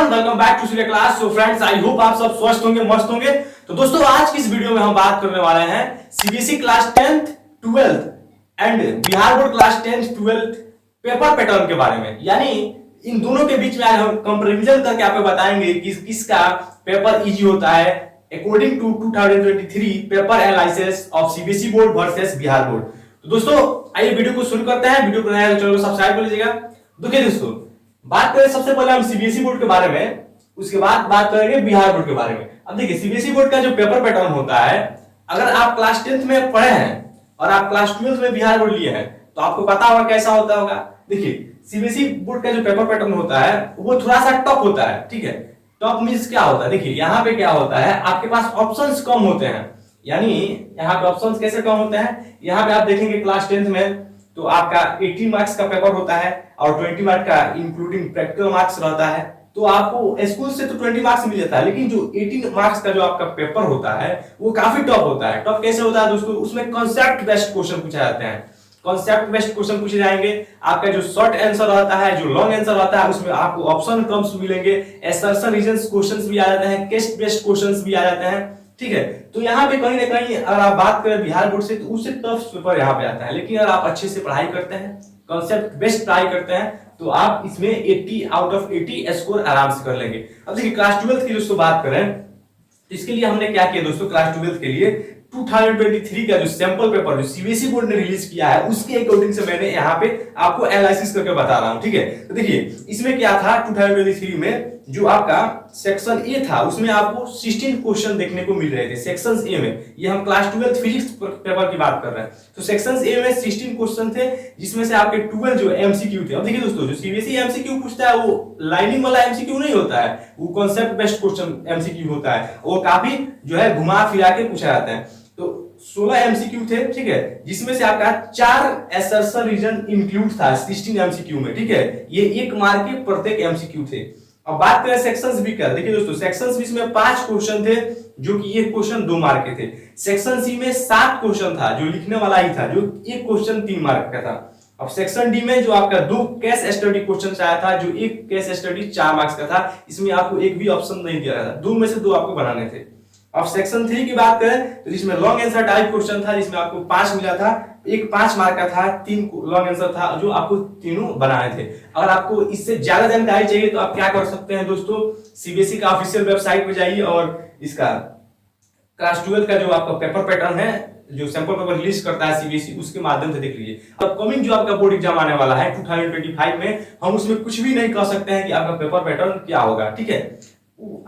Everyone, welcome back to Surya class. So friends, I hope आप सब स्वस्थ होंगे, मस्त होंगे। तो दोस्तों, आज की इस वीडियो में हम बात करने वाले हैं CBSE class 10th 12th and Bihar board class 10th 12th paper pattern के बारे में। यानी इन दोनों के बीच में आज हम कंपैरिजन करके आपको बताएंगे कि किसका पेपर इजी होता है according to 2023 paper analysis of CBSE board versus Bihar board. तो दोस्तों, आइए वीडियो को शुरू करते हैं। वीडियो को नया चैनल को सब्सक्राइब कर लीजिएगा। देखिए दोस्तों, बात करें सबसे पहले हम सीबीएसई बोर्ड के बारे में, उसके बाद बात करेंगे बिहार बोर्ड के बारे में। अब देखिए, सीबीएसई बोर्ड का जो पेपर पैटर्न होता है, अगर आप क्लास 10th में पढ़े हैं और आप क्लास 12th में बिहार बोर्ड लिए हैं तो आपको पता होगा कैसा होता होगा। देखिए, सीबीएसई बोर्ड का जो पेपर पैटर्न होता है वो थोड़ा सा टफ होता है। ठीक है, टफ मींस क्या होता है? देखिए, यहाँ पे क्या होता है, आपके पास ऑप्शंस कम होते हैं। यानी यहाँ पे ऑप्शंस कैसे कम होते हैं? यहाँ पे आप देखेंगे क्लास 10th में तो आपका 18 मार्क्स का पेपर होता है और 20 मार्क्स का इंक्लूडिंग प्रैक्टिकल मार्क्स रहता है। तो आपको स्कूल से तो 20 मार्क्स मिल जाता है, लेकिन जो 18 मार्क्स का जो आपका पेपर होता है वो काफी टफ होता है। टफ कैसे होता है दोस्तों? उसमें कॉन्सेप्ट बेस्ड क्वेश्चन पूछे जाते हैं। कॉन्सेप्ट बेस्ड क्वेश्चन पूछे जाएंगे। आपका जो शॉर्ट आंसर रहता है, जो लॉन्ग आंसर रहता है, उसमें आपको ऑप्शन कम मिलेंगे। असर्शन रीजंस क्वेश्चंस भी आ जाते हैं, केस बेस्ड क्वेश्चंस भी आ जाते हैं। ठीक है, तो यहाँ पे कहीं ना कहीं अगर आप बात करें बिहार बोर्ड से तो उससे टफ पेपर यहाँ पे आता है। लेकिन अगर आप अच्छे से पढ़ाई करते हैं, कॉन्सेप्ट बेस्ड पढ़ाई करते हैं, तो आप इसमें 80 आउट ऑफ 80 स्कोर आराम से कर लेंगे। अब देखिए, क्लास 12th की दोस्तों बात करें तो इसके लिए हमने क्या किया दोस्तों, क्लास 12th के लिए 2023 का जो सैंपल पेपर जो सीबीएसई बोर्ड ने रिलीज किया है उसके अकॉर्डिंग से मैंने यहाँ पे आपको एनालिसिस करके बता रहा हूँ। ठीक है, तो देखिए इसमें क्या था, 2023 में जो आपका सेक्शन ए था उसमें आपको 16 क्वेश्चन देखने को मिल रहे थे। सेक्शन ए में, ये हम क्लास 12th फिजिक्स पेपर की बात कर रहे हैं, तो सेक्शन ए में 16 क्वेश्चन थे, जिसमें से आपके 12 जो एमसीक्यू थे। अब देखिए दोस्तों, जो सीबीएसई एमसीक्यू पूछता है वो लाइनिंग वाला एमसीक्यू नहीं होता है, वो कॉन्सेप्ट बेस्ड क्वेश्चन एमसीक्यू होता है। वो काफी जो है घुमा फिरा के पूछा जाता है। तो 16 एमसीक्यू थे, ठीक है, जिसमें से आपका 4 असर्शन रीजन इंक्लूड था 16 एमसीक्यू में। ठीक है, ये 1 मार्क के प्रत्येक एमसीक्यू थे। अब बात करें सेक्शंस बी का, देखिए दोस्तों, सेक्शंस बी में 5 क्वेश्चन थे, जो कि एक क्वेश्चन 2 मार्क के थे। सेक्शन सी में 7 क्वेश्चन था, जो लिखने वाला ही था, जो एक क्वेश्चन 3 मार्क का था। अब सेक्शन डी में जो आपका 2 केस स्टडी क्वेश्चन आया था, जो एक केस स्टडी 4 मार्क्स का था, इसमें आपको एक भी ऑप्शन नहीं दिया था, 2 में से 2 आपको बनाने थे। अब सेक्शन 3 की बात करें तो जिसमें लॉन्ग आंसर टाइप क्वेश्चन था, जिसमें आपको 5 मिला था, एक 5 मार्क का था, 3 लॉन्ग आंसर था, जो आपको तीनों बनाने थे। अगर आपको इससे ज्यादा जानकारी चाहिए तो आप क्या कर सकते हैं दोस्तों, सीबीएसई का ऑफिशियल वेबसाइट पे जाइए और इसका क्लास 12 का जो आपका पेपर पैटर्न है, जो सैंपल पेपर रिलीज करता है सीबीएसई, उसके माध्यम से देख लीजिए। अब कमिंग जो आपका बोर्ड एग्जाम आने वाला है 2025 में, हम उसमें कुछ भी नहीं कह सकते हैं कि आपका पेपर पैटर्न क्या होगा। ठीक है,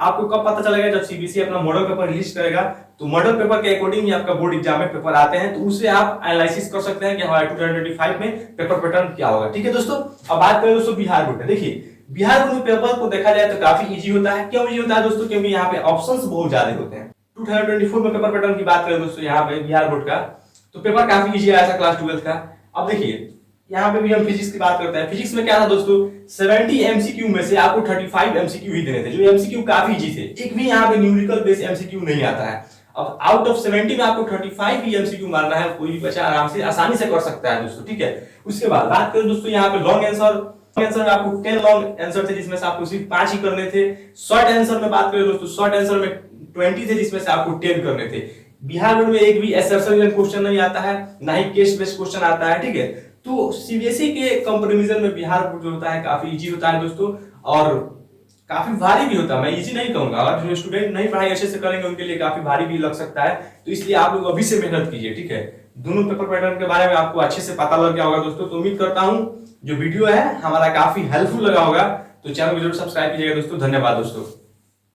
आपको कब पता चलेगा? जब सीबीएसई अपना मॉडल पेपर रिलीज करेगा, तो मॉडल पेपर के अकॉर्डिंग ही आपका बोर्ड एग्जाम में पेपर आते हैं, तो उससे आप एनालिसिस कर सकते हैं कि हमारे 2025 में पेपर पैटर्न क्या होगा। ठीक है दोस्तों, अब बात करें दोस्तों बिहार बोर्ड। देखिए, बिहार बोर्ड में पेपर को देखा जाए तो काफी इजी होता है। क्यों इजी होता है दोस्तों? क्योंकि यहाँ पे ऑप्शंस बहुत ज्यादा होते हैं। 2024 में पेपर पैटर्न की बात करें दोस्तों, यहाँ पे बिहार बोर्ड का तो पेपर काफी इजी आया था क्लास 12 का। अब देखिए, यहाँ पे भी हम फिजिक्स की बात करते हैं। फिजिक्स में क्या था दोस्तों, 70 एमसीक्यू में से आपको 35 एमसीक्यू ही देने थे, जो एमसीक्यू काफी इजी थे। एक भी यहाँ पे न्यूमेरिकल बेस एमसीक्यू नहीं आता है। अब आउट ऑफ 70 में आपको 35 ही एमसीक्यू मारना है, कोई भी बच्चा आराम से आसानी से कर सकता है दोस्तों। ठीक है, उसके बाद बात करें दोस्तों, यहाँ पे लॉन्ग आंसर में आपको 10 लॉन्ग आंसर थे, जिसमें से आपको सिर्फ 5 ही करने थे। शॉर्ट आंसर में बात करें दोस्तों, शॉर्ट आंसर में 20 थे, जिसमें से आपको 10 करने थे। बिहार बोर्ड में एक भी असर्शन क्वेश्चन नहीं आता है, ना ही केस बेस्ड क्वेश्चन आता है। ठीक है, तो सीबीएसई के कंपैरिजन में बिहार बोर्ड जो होता है काफी इजी होता है दोस्तों, और काफी भारी भी होता है। मैं इजी नहीं कहूंगा, अगर जो स्टूडेंट नहीं पढ़ाई अच्छे से करेंगे उनके लिए काफी भारी भी लग सकता है। तो इसलिए आप लोग अभी से मेहनत कीजिए। ठीक है, दोनों पेपर पैटर्न के बारे में आपको अच्छे से पता लग गया होगा दोस्तों। तो उम्मीद करता हूं जो वीडियो है हमारा काफी हेल्पफुल लगा होगा। तो चैनल को जरूर सब्सक्राइब कीजिएगा दोस्तों। धन्यवाद दोस्तों।